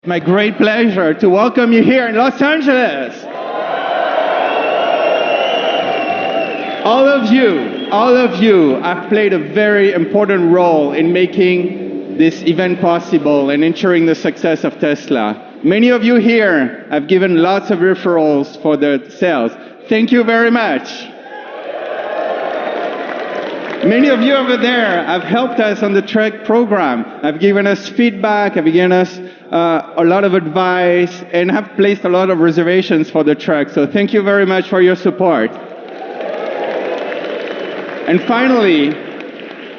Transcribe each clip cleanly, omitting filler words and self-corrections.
My great pleasure to welcome you here in Los Angeles. All of you have played a very important role in making this event possible and ensuring the success of Tesla. Many of you here have given lots of referrals for the sales. Thank you very much. Many of you over there have helped us on the truck program, have given us feedback, have given us a lot of advice, and have placed a lot of reservations for the truck. So thank you very much for your support. And finally,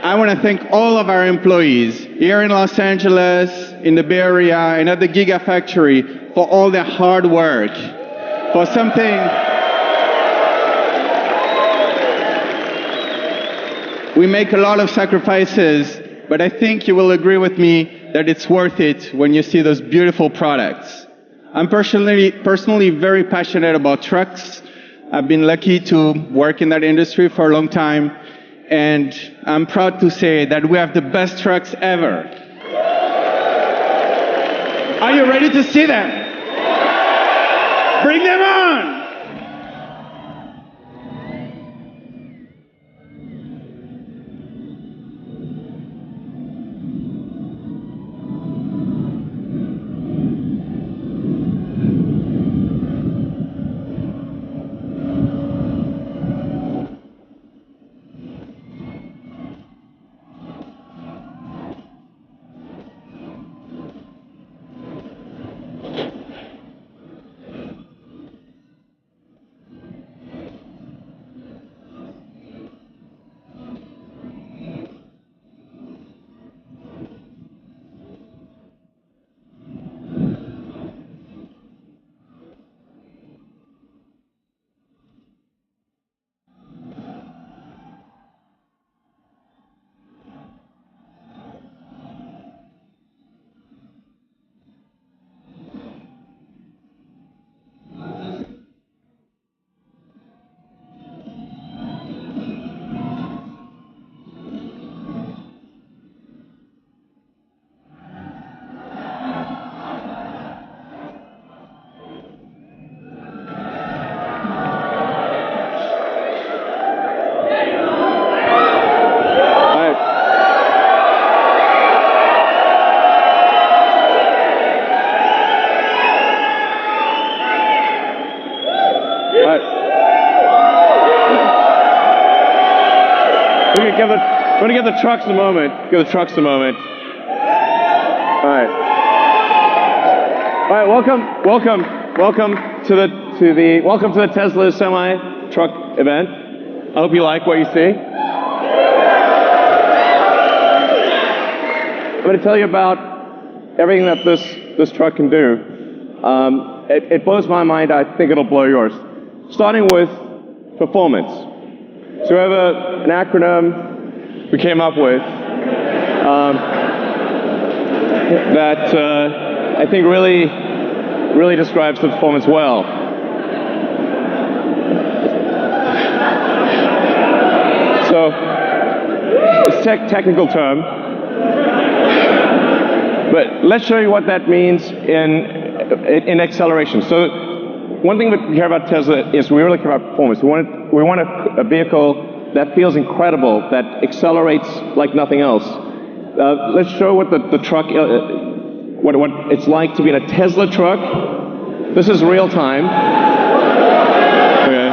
I want to thank all of our employees here in Los Angeles, in the Bay Area, and at the Gigafactory for all their hard work, for something. We make a lot of sacrifices, but I think you will agree with me that it's worth it when you see those beautiful products. I'm personally very passionate about trucks. I've been lucky to work in that industry for a long time, and I'm proud to say that we have the best trucks ever. Are you ready to see them? Bring them on! We're going to give the trucks a moment. Give the trucks a moment. All right. All right. Welcome to the Tesla semi truck event. I hope you like what you see. I'm going to tell you about everything that this truck can do. It blows my mind. I think it'll blow yours. Starting with performance. So we have an acronym we came up with that I think really describes the performance well. So it's a technical term, but let's show you what that means in acceleration. So one thing that we care about Tesla is we really care about performance. We want a vehicle that feels incredible, that accelerates like nothing else. Let's show what the truck, what it's like to be in a Tesla truck. This is real time. Okay.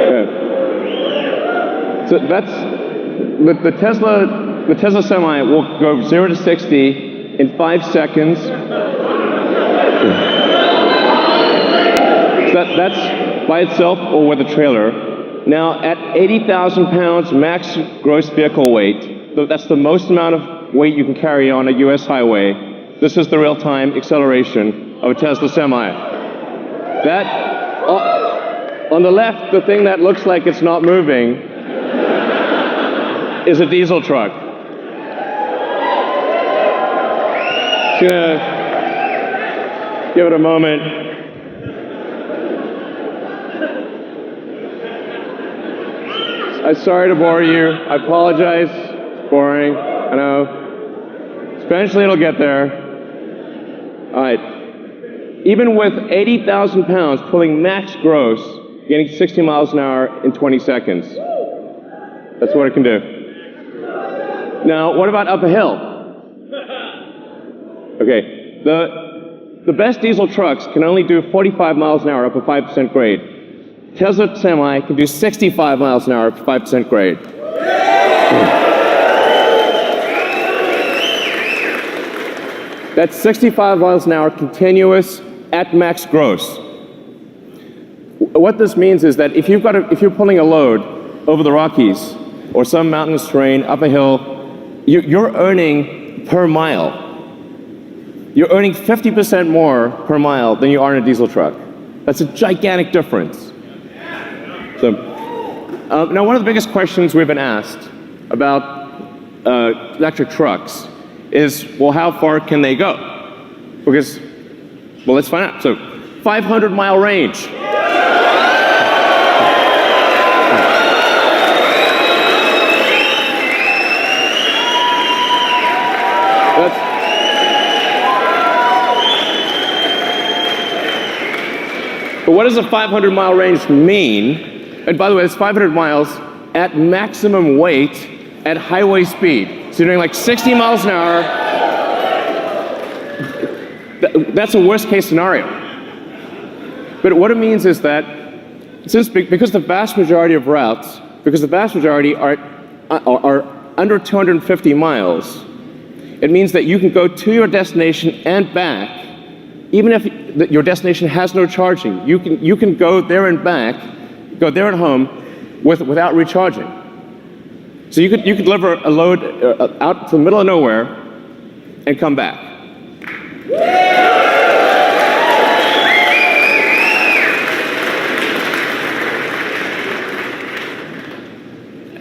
Okay. So that's the Tesla. The Tesla Semi will go 0 to 60 in 5 seconds. So that's by itself or with a trailer. Now, at 80,000 pounds max gross vehicle weight, that's the most amount of weight you can carry on a US highway. This is the real-time acceleration of a Tesla Semi. That, on the left, the thing that looks like it's not moving is a diesel truck. Gonna give it a moment. I'm sorry to bore you. I apologize. It's boring. I know. Eventually it'll get there. All right. Even with 80,000 pounds pulling max gross, getting 60 miles an hour in 20 seconds. That's what it can do. Now, what about up a hill? Okay. The best diesel trucks can only do 45 miles an hour up a 5% grade. Tesla Semi can do 65 miles an hour up to 5% grade. That's 65 miles an hour continuous at max gross. What this means is that if you're pulling a load over the Rockies or some mountainous terrain up a hill, you're earning per mile. You're earning 50% more per mile than you are in a diesel truck. That's a gigantic difference. So, now one of the biggest questions we've been asked about electric trucks is, well, how far can they go? Because, well, let's find out. So, 500-mile range. But what does a 500-mile range mean? And by the way, it's 500 miles at maximum weight at highway speed. So you're doing like 60 miles an hour. That's a worst case scenario. But what it means is that because the vast majority of routes, because the vast majority are under 250 miles, it means that you can go to your destination and back, even if your destination has no charging. You can go there and back, go there and home without recharging. So you could deliver a load out to the middle of nowhere and come back.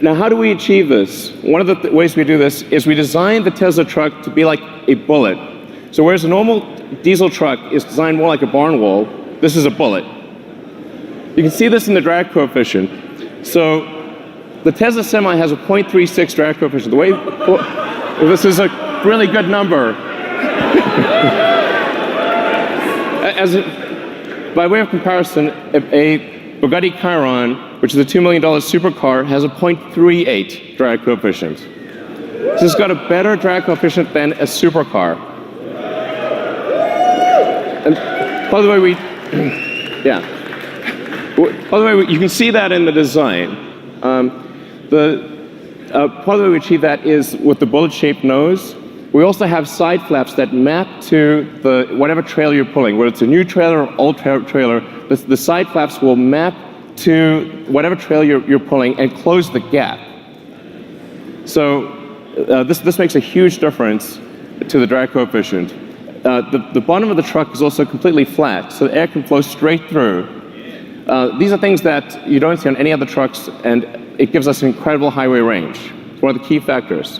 Now, how do we achieve this? One of the ways we do this is we design the Tesla truck to be like a bullet. So whereas a normal diesel truck is designed more like a barn wall, this is a bullet. You can see this in the drag coefficient. So the Tesla Semi has a 0.36 drag coefficient. This is a really good number. By way of comparison, a Bugatti Chiron, which is a $2 million supercar, has a 0.38 drag coefficient. So it's got a better drag coefficient than a supercar. And by the way, you can see that in the design. Part of the way we achieve that is with the bullet-shaped nose. We also have side flaps that map to whatever trailer you're pulling, whether it's a new trailer or old trailer. The side flaps will map to whatever trailer you're pulling and close the gap. So this makes a huge difference to the drag coefficient. The bottom of the truck is also completely flat, so the air can flow straight through. These are things that you don't see on any other trucks, and it gives us an incredible highway range. It's one of the key factors.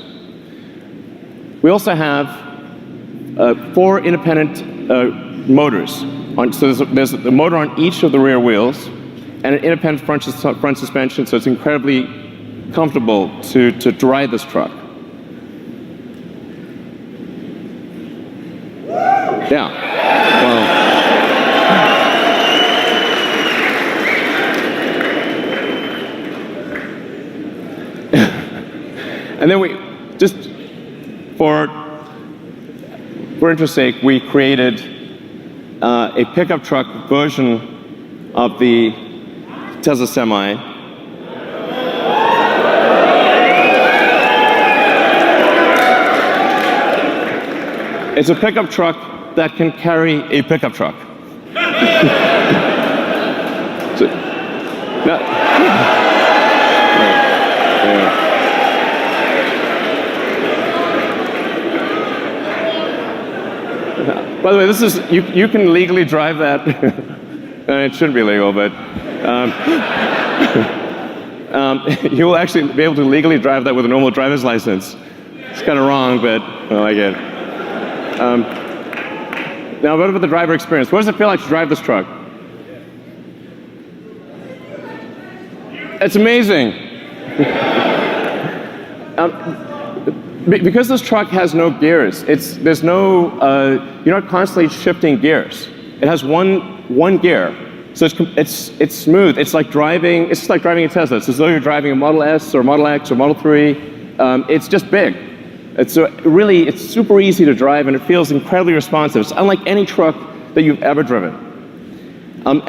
We also have 4 independent motors. So there's a motor on each of the rear wheels, and an independent front suspension, so it's incredibly comfortable to ride this truck. Yeah. Well, and then for interest's sake, we created a pickup truck version of the Tesla Semi. It's a pickup truck that can carry a pickup truck. By the way, this is you can legally drive that. It shouldn't be legal, but you will actually be able to legally drive that with a normal driver's license. It's kind of wrong, but I like it. Now, what about the driver experience? What does it feel like to drive this truck? It's amazing. Because this truck has no gears, there's no, you're not constantly shifting gears. It has one gear, so it's smooth. It's like driving a Tesla. It's as though you're driving a Model S or Model X or Model 3. It's just big. It's super easy to drive, and it feels incredibly responsive. It's unlike any truck that you've ever driven. And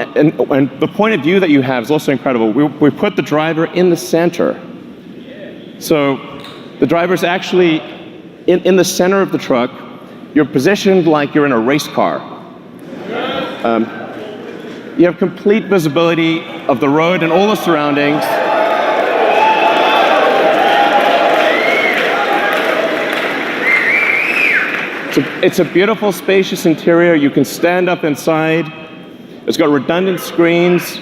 the point of view that you have is also incredible. We put the driver in the center. So the driver's actually in the center of the truck. You're positioned like you're in a race car. You have complete visibility of the road and all the surroundings. It's a beautiful, spacious interior. You can stand up inside. It's got redundant screens,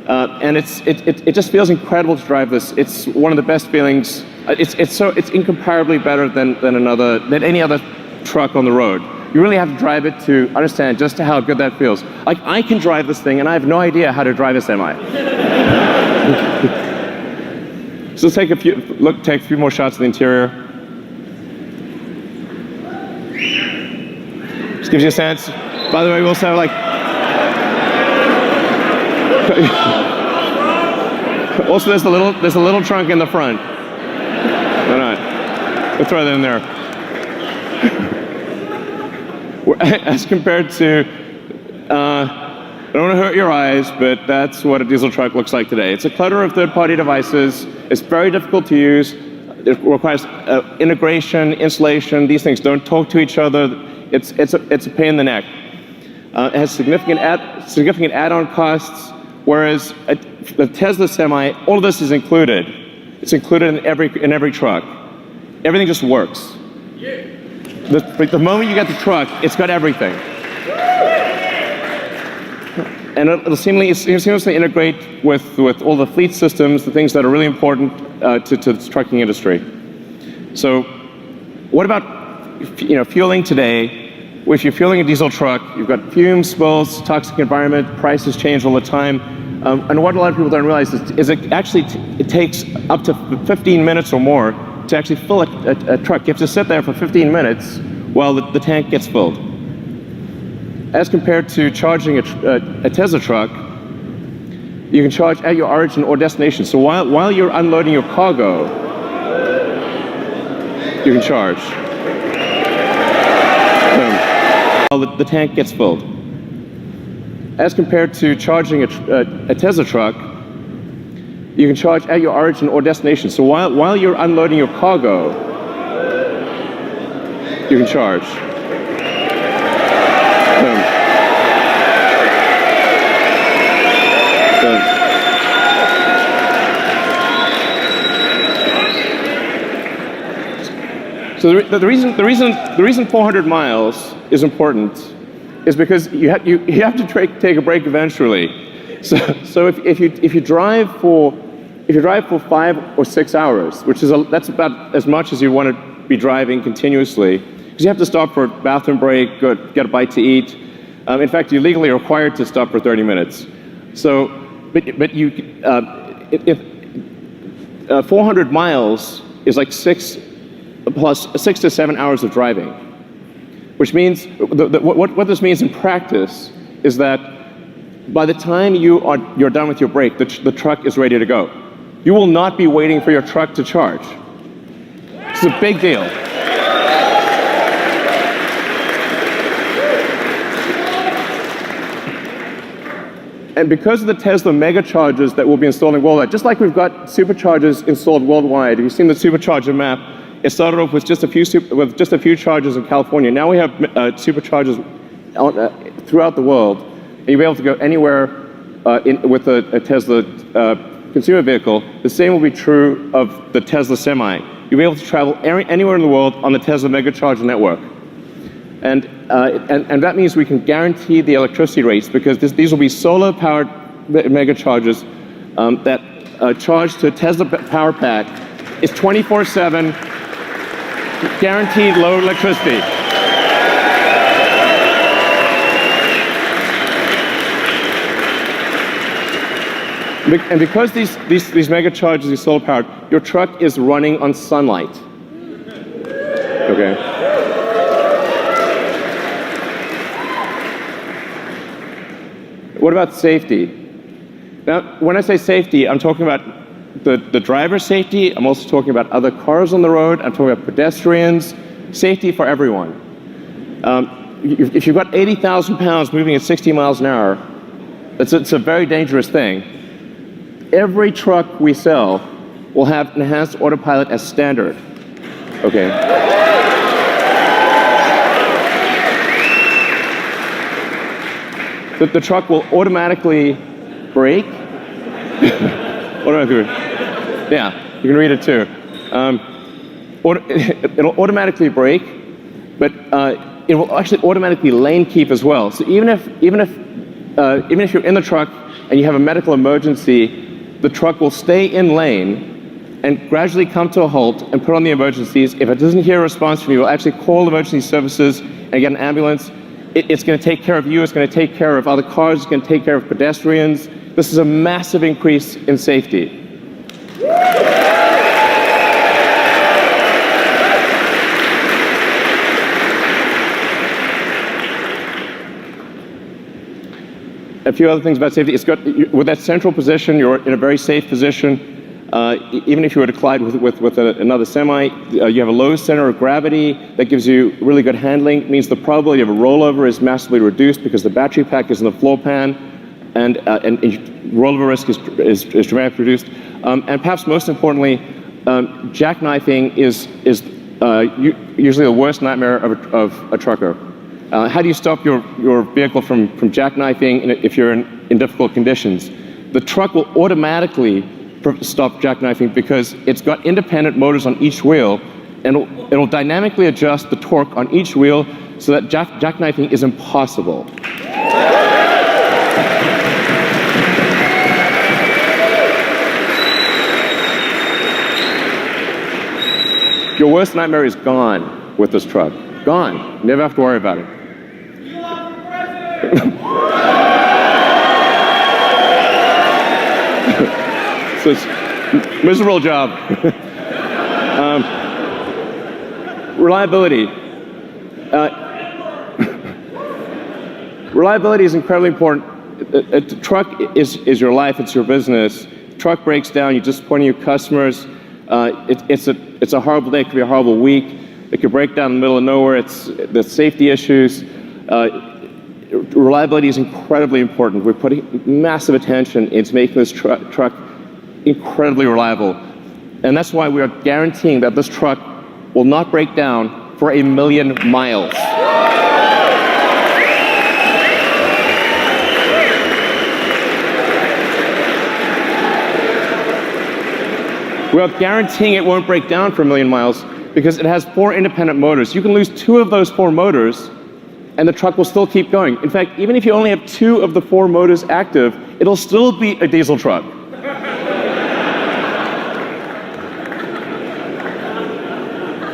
and it just feels incredible to drive this. It's one of the best feelings. It's incomparably better than any other truck on the road. You really have to drive it to understand just how good that feels. Like, I can drive this thing, and I have no idea how to drive a semi. So let's take a few more shots of the interior. Just gives you a sense. By the way, we also have also there's a little trunk in the front. Why not? We'll throw that in there. As compared to, I don't want to hurt your eyes, but that's what a diesel truck looks like today. It's a clutter of third-party devices. It's very difficult to use. It requires integration, installation. These things don't talk to each other. It's a pain in the neck. It has significant add-on costs, whereas the Tesla Semi, all of this is included. It's included in every truck. Everything just works. The moment you get the truck, it's got everything. And it'll seamlessly integrate with all the fleet systems, the things that are really important to the trucking industry. So what about fueling today? If you're fueling a diesel truck, you've got fumes, spills, toxic environment, prices change all the time. And what a lot of people don't realize is it takes up to 15 minutes or more to actually fill a truck. You have to sit there for 15 minutes while the tank gets filled. As compared to charging a Tesla truck, you can charge at your origin or destination. So while you're unloading your cargo, you can charge. While the tank gets filled. As compared to charging a Tesla truck, you can charge at your origin or destination. So while you're unloading your cargo, you can charge. So the reason 400 miles is important is because you have to take a break eventually. So if you drive for 5 or 6 hours, that's about as much as you want to be driving continuously, because you have to stop for a bathroom break, get a bite to eat. In fact, you're legally required to stop for 30 minutes. So, but 400 miles is like 6 to 7 hours of driving, which means what this means in practice is that by the time you're done with your break, the truck is ready to go. You will not be waiting for your truck to charge. It's a big deal. And because of the Tesla mega chargers that will be installed worldwide, just like we've got superchargers installed worldwide, have you seen the supercharger map? It started off with just a few chargers in California. Now we have superchargers throughout the world, and you'll be able to go anywhere with a Tesla consumer vehicle. The same will be true of the Tesla Semi. You'll be able to travel anywhere in the world on the Tesla Megacharger network. And that means we can guarantee the electricity rates, because these will be solar-powered megachargers that charge to a Tesla power pack. It's 24/7, guaranteed low electricity. And because these mega chargers are solar powered, your truck is running on sunlight. Okay. What about safety? Now, when I say safety, I'm talking about the driver's safety. I'm also talking about other cars on the road. I'm talking about pedestrians. Safety for everyone. If you've got 80,000 pounds moving at 60 miles an hour, it's a very dangerous thing. Every truck we sell will have enhanced autopilot as standard. Okay. The truck will automatically brake. Yeah, you can read it too. It'll automatically brake, but it will actually automatically lane keep as well. So even if you're in the truck and you have a medical emergency, the truck will stay in lane and gradually come to a halt and put on the emergencies. If it doesn't hear a response from you, it will actually call emergency services and get an ambulance. It's going to take care of you. It's going to take care of other cars. It's going to take care of pedestrians. This is a massive increase in safety. A few other things about safety. It's got, with that central position, you're in a very safe position. Even if you were to collide with another semi, you have a low center of gravity that gives you really good handling. It means the probability of a rollover is massively reduced because the battery pack is in the floor pan, and rollover risk is dramatically reduced. And perhaps most importantly, jackknifing is usually the worst nightmare of a trucker. How do you stop your vehicle from jackknifing if you're in difficult conditions? The truck will automatically stop jackknifing because it's got independent motors on each wheel, and it'll dynamically adjust the torque on each wheel so that jackknifing is impossible. Your worst nightmare is gone with this truck. Gone. You never have to worry about it. So it's a miserable job. Reliability. Reliability is incredibly important. A truck is your life, it's your business. Truck breaks down, you disappoint your customers. It's a horrible day, it could be a horrible week. It could break down in the middle of nowhere. It's the safety issues. Reliability is incredibly important. We're putting massive attention into making this truck incredibly reliable. And that's why we are guaranteeing that this truck will not break down for 1,000,000 miles. We are guaranteeing it won't break down for 1,000,000 miles because it has 4 independent motors. You can lose 2 of those 4 motors and the truck will still keep going. In fact, even if you only have 2 of the 4 motors active, it'll still be a diesel truck.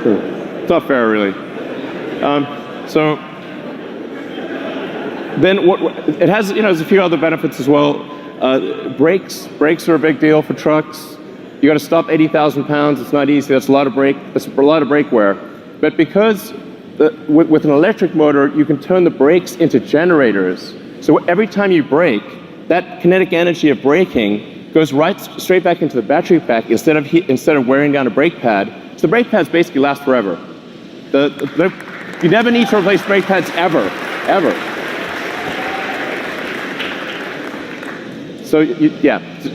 It's not fair, really. So then it has, there's a few other benefits as well. Brakes are a big deal for trucks. You got to stop 80,000 pounds. It's not easy. That's a lot of brake wear. But because with an electric motor, you can turn the brakes into generators. So every time you brake, that kinetic energy of braking goes straight back into the battery pack instead of wearing down a brake pad. So the brake pads basically last forever. You never need to replace brake pads ever. So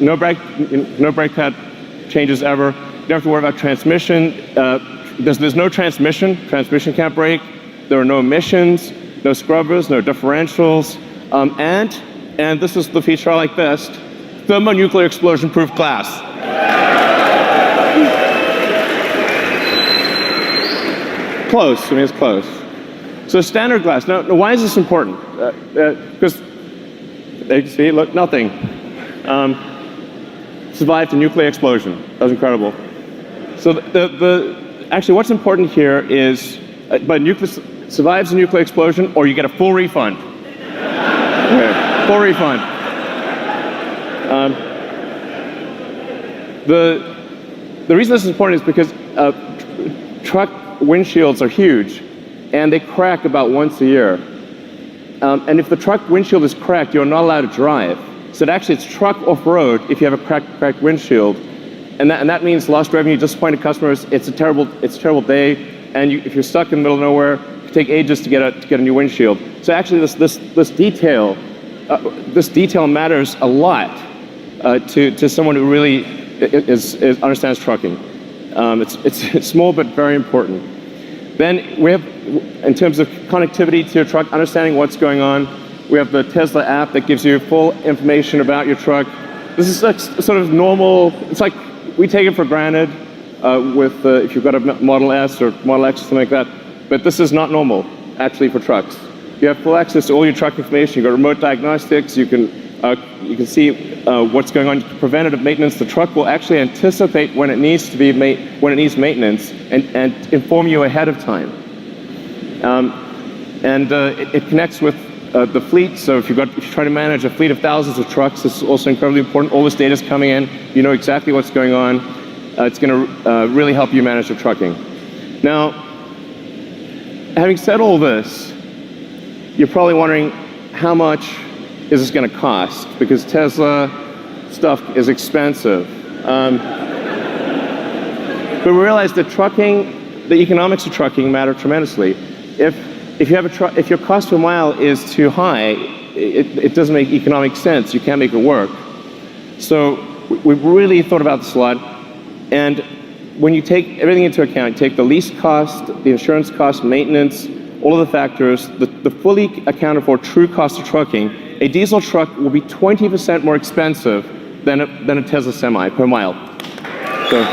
no brake pad changes ever. You don't have to worry about transmission. There's no transmission. Transmission can't brake. There are no emissions, no scrubbers, no differentials, and this is the feature I like best: thermonuclear explosion-proof glass. Close. I mean, it's close. So standard glass. Now, why is this important? Because you can see, look, nothing. Survived a nuclear explosion. That was incredible. So actually, what's important here is, survives a nuclear explosion, or you get a full refund. Okay, full refund. The reason this is important is because truck windshields are huge, and they crack about once a year. And if the truck windshield is cracked, you're not allowed to drive. So actually, it's truck off-road if you have a cracked windshield, and that means lost revenue, disappointed customers. It's a terrible day, and if you're stuck in the middle of nowhere, it can take ages to get a new windshield. So actually, this detail matters a lot to someone who really understands trucking. It's small but very important. Then we have, in terms of connectivity to your truck, understanding what's going on, we have the Tesla app that gives you full information about your truck. This is like sort of normal. It's like we take it for granted if you've got a Model S or Model X or something like that. But this is not normal, actually, for trucks. You have full access to all your truck information. You've got remote diagnostics. You can see what's going on. Preventative maintenance. The truck will actually anticipate when it needs maintenance and inform you ahead of time. It connects with the fleet. So if you're trying to manage a fleet of thousands of trucks, it's also incredibly important. All this data is coming in. You know exactly what's going on. It's going to really help you manage the trucking. Now, having said all this, you're probably wondering how much is this going to cost? Because Tesla stuff is expensive. But we realize that the economics of trucking matter tremendously. If your cost per mile is too high, it doesn't make economic sense. You can't make it work. So we've really thought about this a lot. And when you take everything into account, you take the lease cost, the insurance cost, maintenance, all of the factors, the fully accounted for true cost of trucking, a diesel truck will be 20% more expensive than a Tesla Semi per mile. So,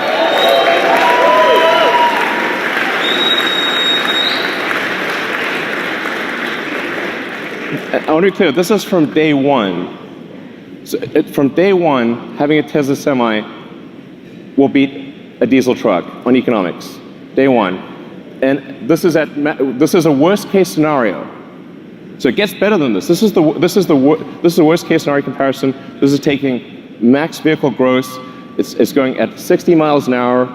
I want to be clear, this is from day one. So from day one, having a Tesla Semi will beat a diesel truck on economics. Day one. And this is a worst case scenario. So it gets better than this. This is the worst case scenario comparison. This is taking max vehicle gross. It's going at 60 miles an hour,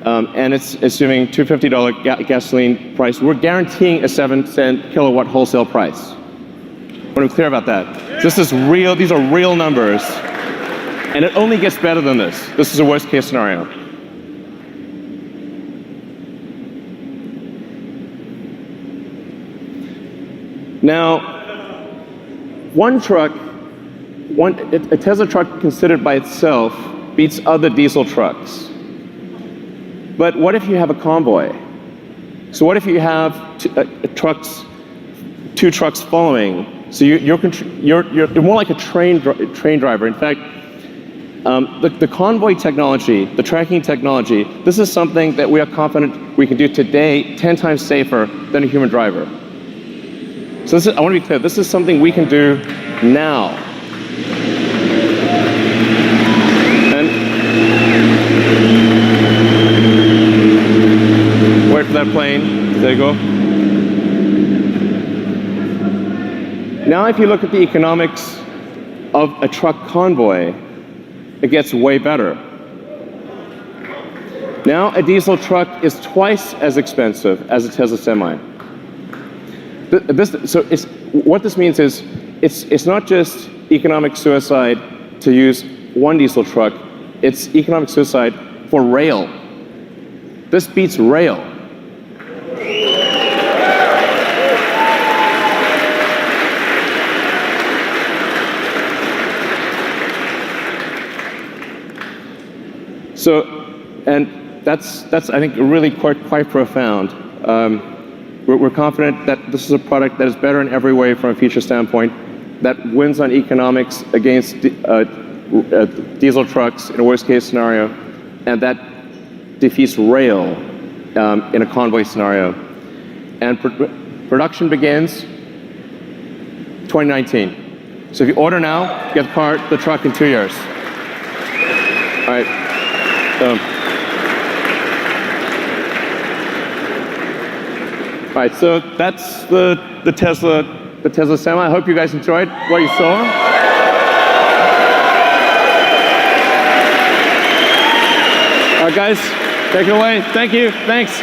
and it's assuming $250 gasoline price. We're guaranteeing a 7-cent kilowatt wholesale price. I want to be clear about that. This is real. These are real numbers, and it only gets better than this. This is a worst case scenario. Now, a Tesla truck considered by itself beats other diesel trucks. But what if you have a convoy? So what if you have two trucks following? So you're more like a train driver. In fact, the convoy technology, the tracking technology, this is something that we are confident we can do today 10 times safer than a human driver. So I want to be clear, this is something we can do now. And wait for that plane. There you go. Now if you look at the economics of a truck convoy, it gets way better. Now a diesel truck is twice as expensive as a Tesla Semi. What this means is, it's not just economic suicide to use one diesel truck, it's economic suicide for rail. This beats rail. So, and that's I think really quite profound. We're confident that this is a product that is better in every way from a feature standpoint, that wins on economics against diesel trucks in a worst case scenario, and that defeats rail in a convoy scenario. And production begins 2019. So if you order now, get the truck in 2 years. All right. All right, so that's the Tesla Semi. I hope you guys enjoyed what you saw. All right, guys, take it away. Thank you. Thanks.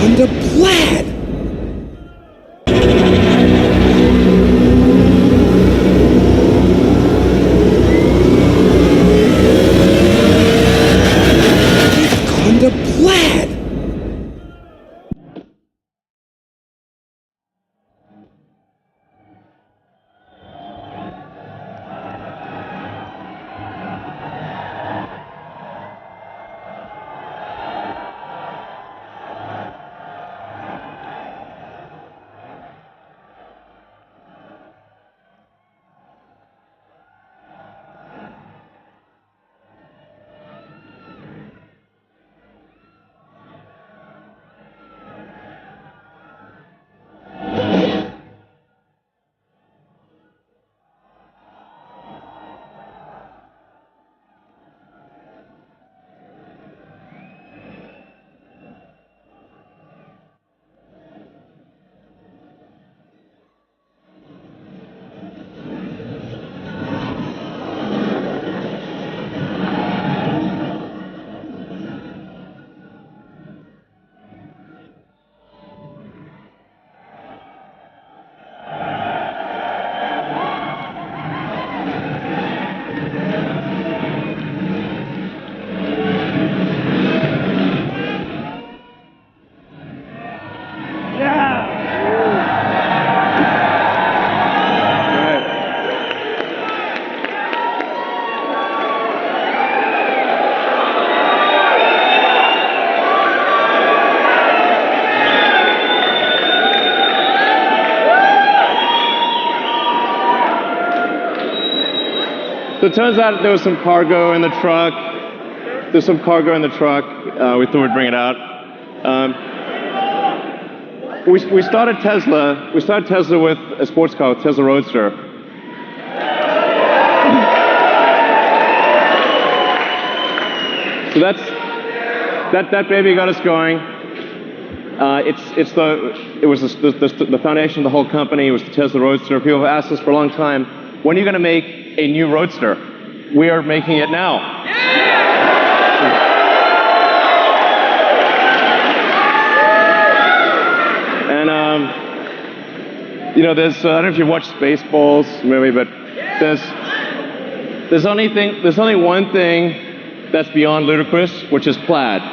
On the plaid. On the plaid. So it turns out there was some cargo in the truck. There's some cargo in the truck. We thought we'd bring it out. We started Tesla. We started Tesla with a sports car, Tesla Roadster. So that baby got us going. It was the foundation of the whole company. It was the Tesla Roadster. People have asked us for a long time, when are you going to make a new Roadster? We are making it now. And you know, there's I don't know if you watch Spaceballs movie, but there's only one thing that's beyond ludicrous, which is plaid.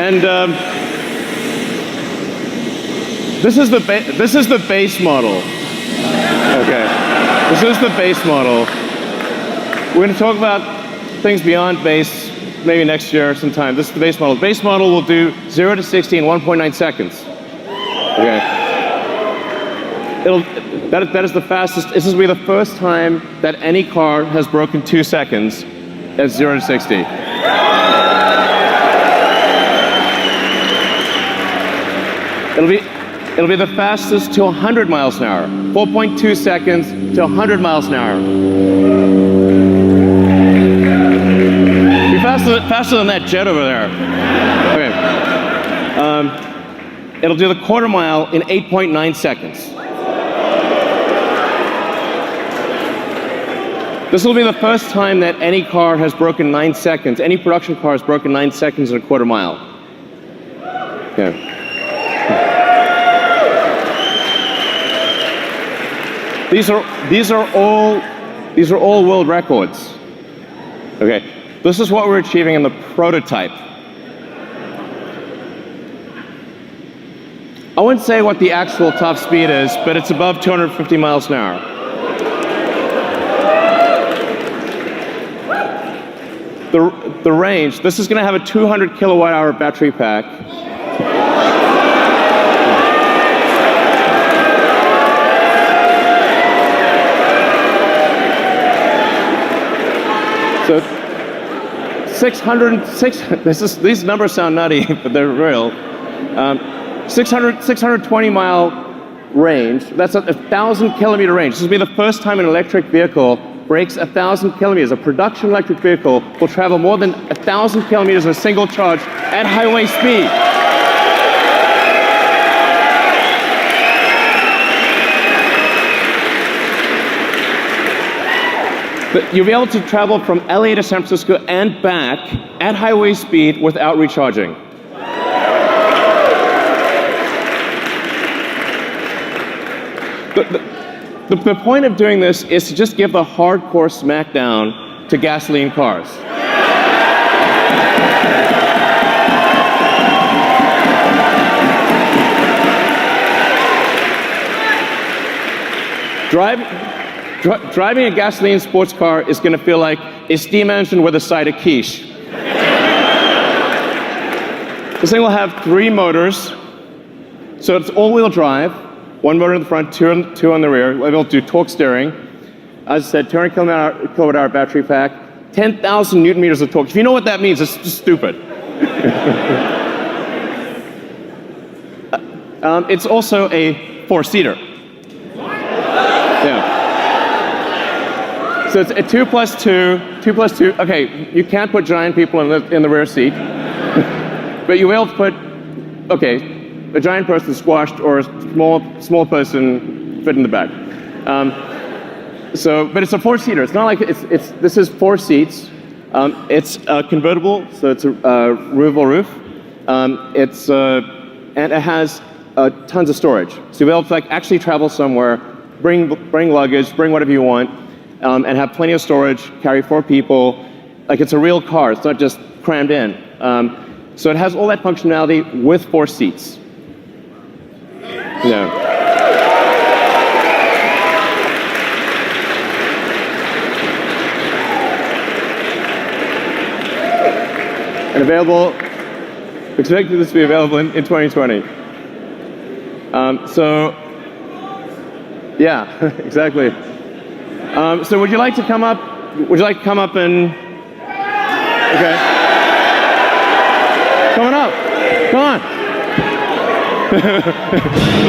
And this is the base model. Okay, this is the base model. We're going to talk about things beyond base maybe next year sometime. This is the base model. The base model will do 0 to 60 in 1.9 seconds. Okay. That is the fastest. This will be the first time that any car has broken 2 seconds at 0 to 60. It'll be the fastest to 100 miles an hour. 4.2 seconds to 100 miles an hour. It'll be faster than that jet over there. Okay. It'll do the quarter mile in 8.9 seconds. This will be the first time that any car has broken 9 seconds. Any production car has broken 9 seconds in a quarter mile. Okay. These are all world records. Okay, this is what we're achieving in the prototype. I wouldn't say what the actual top speed is, but it's above 250 miles an hour. The range, this is going to have a 200 kilowatt hour battery pack. These numbers sound nutty, but they're real. 620 mile range. That's a 1,000 kilometer range. This will be the first time an electric vehicle breaks 1,000 kilometers. A production electric vehicle will travel more than 1,000 kilometers in a single charge at highway speed. But you'll be able to travel from LA to San Francisco and back at highway speed without recharging. The point of doing this is to just give the hardcore smackdown to gasoline cars. Driving a gasoline sports car is going to feel like a steam engine with a side of quiche. This thing will have 3 motors, so it's all-wheel drive. 1 motor in the front, 2 on the rear. We'll be able to do torque steering. As I said, 200 kilowatt hour battery pack, 10,000 newton meters of torque. If you know what that means, it's just stupid. It's also a 4-seater. Yeah. So it's a 2 plus 2. Okay, you can't put giant people in the rear seat, but you will put, okay, a giant person squashed or a small person fit in the back. But it's a 4-seater. It's not like this is 4 seats. It's convertible, so it's a removable roof. And it has tons of storage. So you'll be able to actually travel somewhere, bring luggage, bring whatever you want, and have plenty of storage. Carry 4 people. Like it's a real car. It's not just crammed in. So it has all that functionality with 4 seats. Yeah. And expected this to be available in 2020. So, yeah, exactly. So would you like to come up? Would you like to come up and, okay. Coming up, come on. What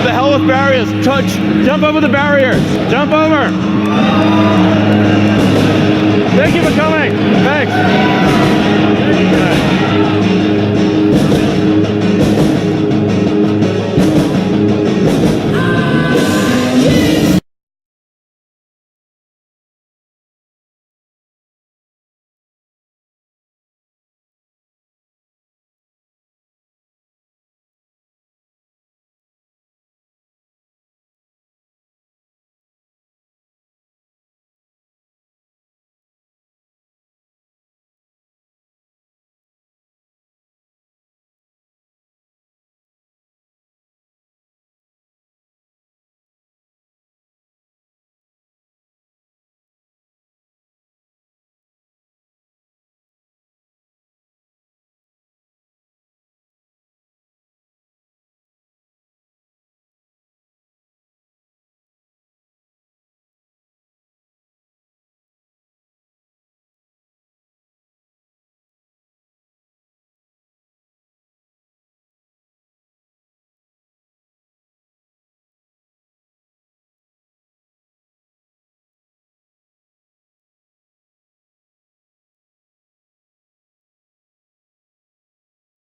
the hell with barriers? Jump over the barriers. Jump over. Thank you for coming. Thanks.